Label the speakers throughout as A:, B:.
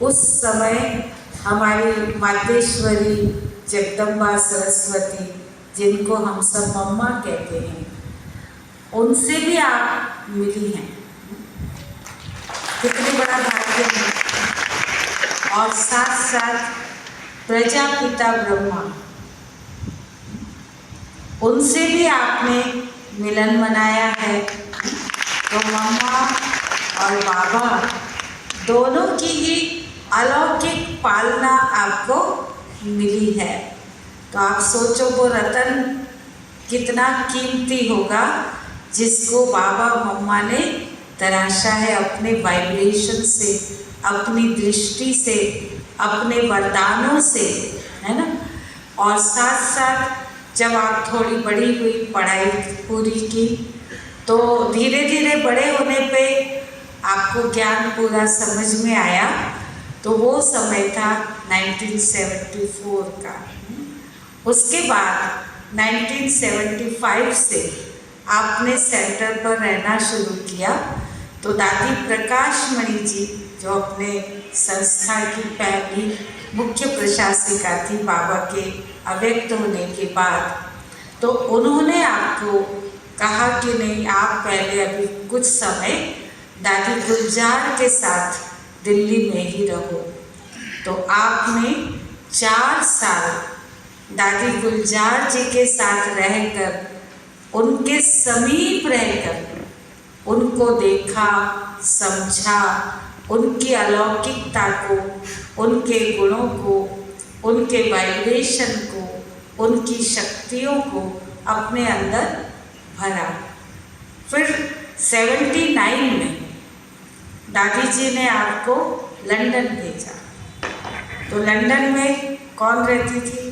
A: उस समय हमारी मातेश्वरी जगदम्बा सरस्वती, जिनको हम सब मम्मा कहते हैं, उनसे भी आप मिली हैं। कितनी बड़ा भाग्य है। और साथ साथ प्रजापिता ब्रह्मा, उनसे भी आपने मिलन मनाया है। तो मम्मा और बाबा दोनों की ही अलौकिक पालना आपको मिली है। तो आप सोचो वो रतन कितना कीमती होगा, जिसको बाबा मम्मा ने तराशा है अपने वाइब्रेशन से, अपनी दृष्टि से, अपने वरदानों से, है ना। और साथ साथ जब आप थोड़ी बड़ी हुई, पढ़ाई पूरी की, तो धीरे धीरे बड़े होने पे आपको ज्ञान पूरा समझ में आया। तो वो समय था 1974 का। उसके बाद 1975 से आपने सेंटर पर रहना शुरू किया। तो दादी प्रकाश मणि जी, जो अपने संस्था की पहली मुख्य प्रशासिका थी बाबा के अव्यक्त होने के बाद, तो उन्होंने आपको कहा कि नहीं, आप पहले अभी कुछ समय दादी गुलजार के साथ दिल्ली में ही रहो। तो आपने 4 साल दादी गुलजार जी के साथ रहकर, उनके समीप रहकर उनको देखा, समझा, उनकी अलौकिकता को, उनके गुणों को, उनके वाइब्रेशन को, उनकी शक्तियों को अपने अंदर भरा। फिर 79 में दादी जी ने आपको लंदन भेजा। तो लंदन में कौन रहती थी?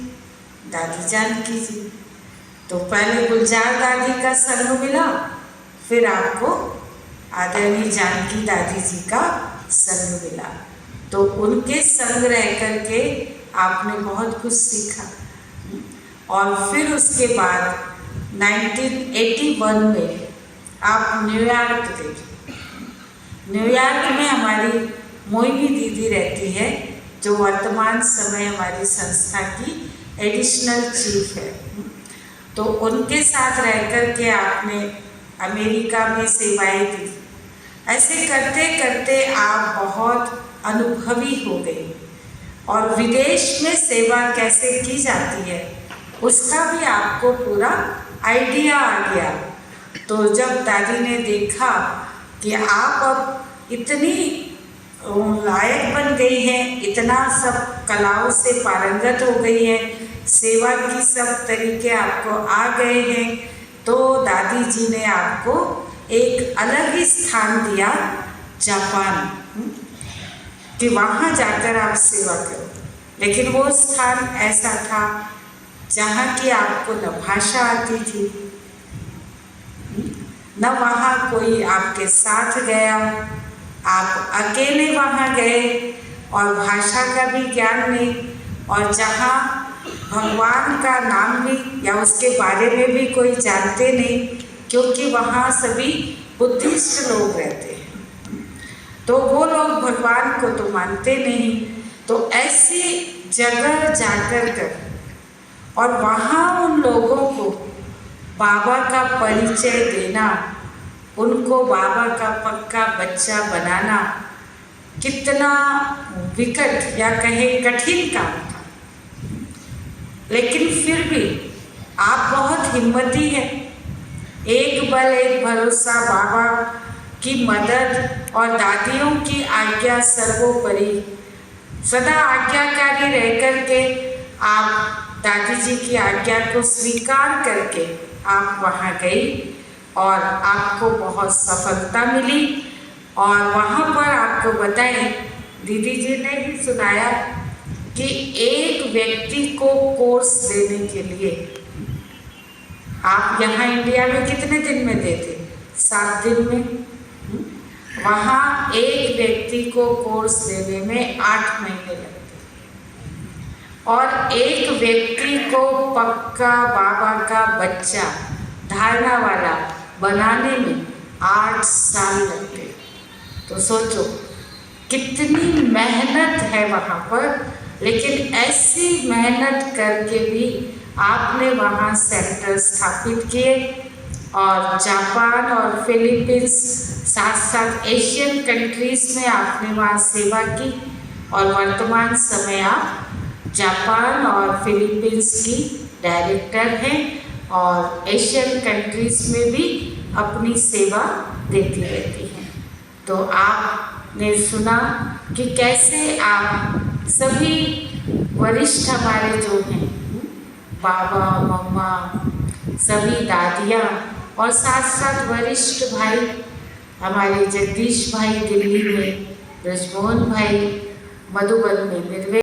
A: दादी जानकी जी। तो पहले गुलजार दादी का संग मिला, फिर आपको आदरणीय जानकी दादी जी का संग मिला। तो उनके संग रह करके आपने बहुत कुछ सीखा। और फिर उसके बाद 1981 में आप न्यूयॉर्क गए। न्यूयॉर्क में हमारी मोहिनी दीदी रहती है, जो वर्तमान समय हमारी संस्था की एडिशनल चीफ है। तो उनके साथ रह कर के आपने अमेरिका में सेवाएं दी। ऐसे करते करते आप बहुत अनुभवी हो गई, और विदेश में सेवा कैसे की जाती है उसका भी आपको पूरा आइडिया आ गया। तो जब दादी ने देखा कि आप अब इतनी लायक बन गई हैं, इतना सब कलाओं से पारंगत हो गई हैं, सेवा की सब तरीके आपको आ गए हैं, तो दादी जी ने आपको एक अलग ही स्थान दिया, जापान, कि वहाँ जाकर आप सेवा करो। लेकिन वो स्थान ऐसा था जहाँ की आपको न भाषा आती थी, न वहाँ कोई आपके साथ गया, आप अकेले वहाँ गए, और भाषा का भी ज्ञान नहीं, और जहाँ भगवान का नाम भी या उसके बारे में भी कोई जानते नहीं, क्योंकि वहाँ सभी बुद्धिस्ट लोग रहते हैं। तो वो लोग भगवान को तो मानते नहीं। तो ऐसी जगह जाकर कर और वहाँ उन लोगों को बाबा का परिचय देना, उनको बाबा का पक्का बच्चा बनाना, कितना विकट या कहें कठिन काम था। लेकिन फिर भी आप बहुत हिम्मती हैं। एक बल एक भरोसा, बाबा की मदद और दादियों की आज्ञा सर्वोपरि, सदा आज्ञाकारी रह करके आप दादी जी की आज्ञा को स्वीकार करके आप वहाँ गई, और आपको बहुत सफलता मिली। और वहाँ पर आपको बताएं, दीदी जी ने ही सुनाया कि एक व्यक्ति को कोर्स देने के लिए आप यहाँ इंडिया में कितने दिन में देते? 7 दिन में। वहाँ एक व्यक्ति को कोर्स देने में 8 महीने लगते, और एक व्यक्ति को पक्का बाबा का बच्चा, धारणा वाला बनाने में 8 साल लगते। तो सोचो कितनी मेहनत है वहाँ पर, लेकिन ऐसी मेहनत करके भी आपने वहाँ सेंटर स्थापित किए और जापान और फिलीपींस साथ साथ एशियन कंट्रीज़ में आपने वहाँ सेवा की और वर्तमान समय आप जापान और फिलीपींस की डायरेक्टर हैं और एशियन कंट्रीज़ में भी अपनी सेवा देती रहती हैं। तो आपने सुना कि कैसे आप सभी वरिष्ठ हमारे जो हैं, बाबा मम्मा सभी दादियाँ और साथ साथ वरिष्ठ भाई हमारे जगदीश भाई दिल्ली में, ब्रजमोहन भाई मधुबन में, निर्वे